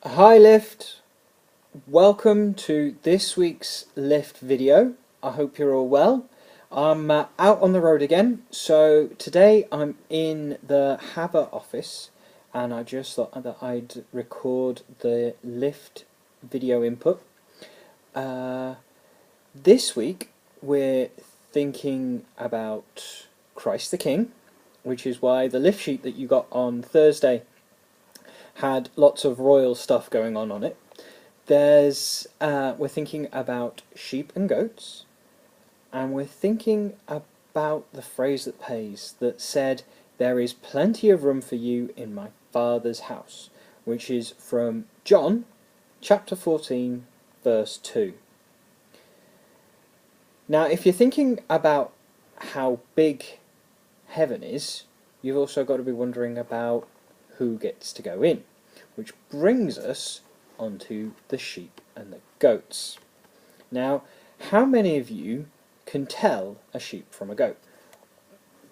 Hi Lift, welcome to this week's Lift video. I hope you're all well. I'm out on the road again, so today I'm in the Haver office and I just thought that I'd record the Lift video input. This week we're thinking about Christ the King, which is why the lift sheet that you got on Thursday had lots of royal stuff going on it. We're thinking about sheep and goats, and we're thinking about the phrase that pays, that said, "There is plenty of room for you in my Father's house," which is from John chapter 14, verse 2. Now, if you're thinking about how big heaven is, you've also got to be wondering about who gets to go in, which brings us onto the sheep and the goats. Now, how many of you can tell a sheep from a goat?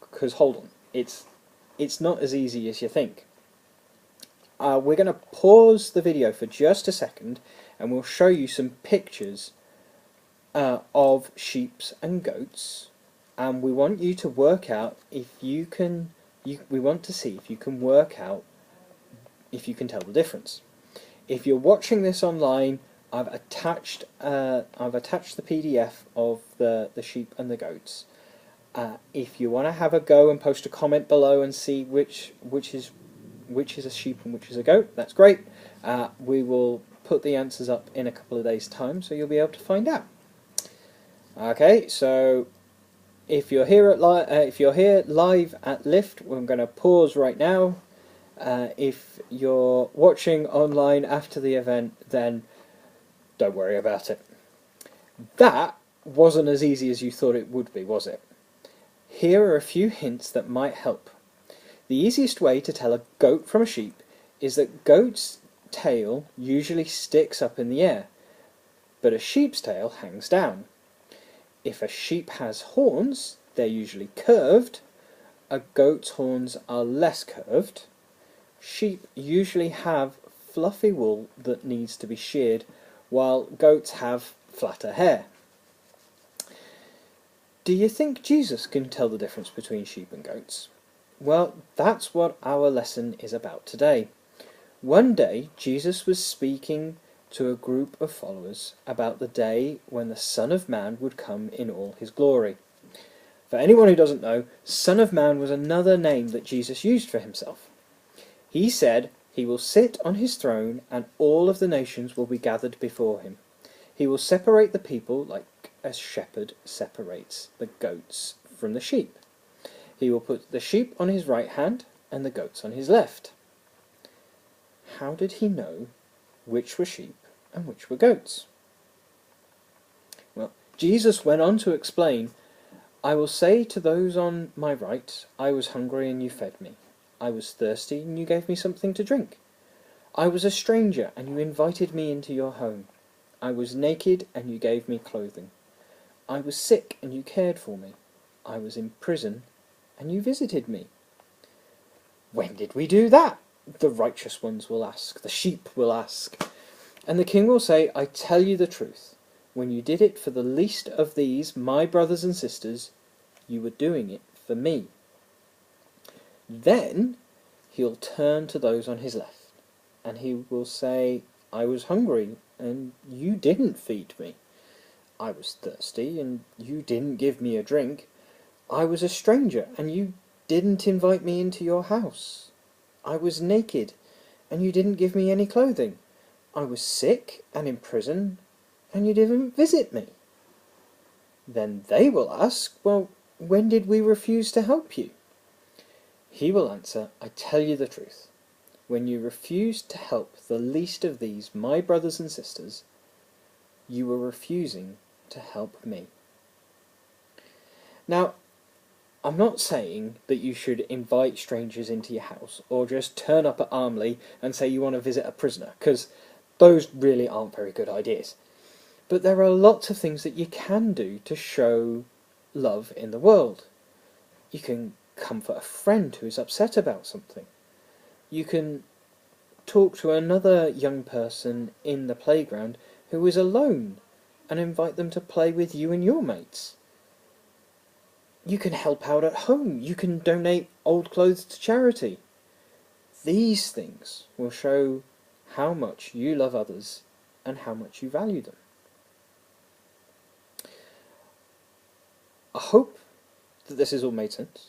Because hold on, it's not as easy as you think. We're going to pause the video for just a second and we'll show you some pictures of sheep and goats, and we want you to work out if you can. We want to see if you can work out if you can tell the difference. If you're watching this online, I've attached the PDF of the sheep and the goats. If you want to have a go and post a comment below and see which is a sheep and which is a goat, that's great. We will put the answers up in a couple of days' time, so you'll be able to find out. Okay, so if you're here live at Lift, we're going to pause right now. If you're watching online after the event, then don't worry about it. That wasn't as easy as you thought it would be, was it? Here are a few hints that might help. The easiest way to tell a goat from a sheep is that goat's tail usually sticks up in the air, but a sheep's tail hangs down. If a sheep has horns, they're usually curved. A goat's horns are less curved. Sheep usually have fluffy wool that needs to be sheared, while goats have flatter hair. Do you think Jesus can tell the difference between sheep and goats? Well, that's what our lesson is about today. One day, Jesus was speaking to a group of followers about the day when the Son of Man would come in all his glory. For anyone who doesn't know, Son of Man was another name that Jesus used for himself. He said he will sit on his throne and all of the nations will be gathered before him. He will separate the people like a shepherd separates the goats from the sheep. He will put the sheep on his right hand and the goats on his left. How did he know which were sheep and which were goats? Well, Jesus went on to explain, "I will say to those on my right, I was hungry and you fed me. I was thirsty and you gave me something to drink. I was a stranger and you invited me into your home. I was naked and you gave me clothing. I was sick and you cared for me. I was in prison and you visited me." When did we do that? The righteous ones will ask, the sheep will ask. And the king will say, "I tell you the truth. When you did it for the least of these, my brothers and sisters, you were doing it for me." Then he'll turn to those on his left, and he will say, "I was hungry, and you didn't feed me. I was thirsty, and you didn't give me a drink. I was a stranger, and you didn't invite me into your house. I was naked, and you didn't give me any clothing. I was sick and in prison, and you didn't visit me." Then they will ask, "Well, when did we refuse to help you?" He will answer, "I tell you the truth. When you refused to help the least of these, my brothers and sisters, you were refusing to help me." Now, I'm not saying that you should invite strangers into your house or just turn up at Armley and say you want to visit a prisoner, because those really aren't very good ideas. But there are lots of things that you can do to show love in the world. You can comfort a friend who is upset about something. You can talk to another young person in the playground who is alone and invite them to play with you and your mates. You can help out at home. You can donate old clothes to charity. These things will show how much you love others and how much you value them. I hope that this has all made sense.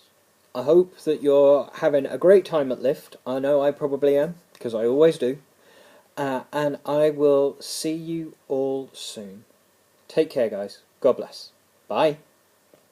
I hope that you're having a great time at Lift. I know I probably am, because I always do. And I will see you all soon. Take care, guys. God bless. Bye.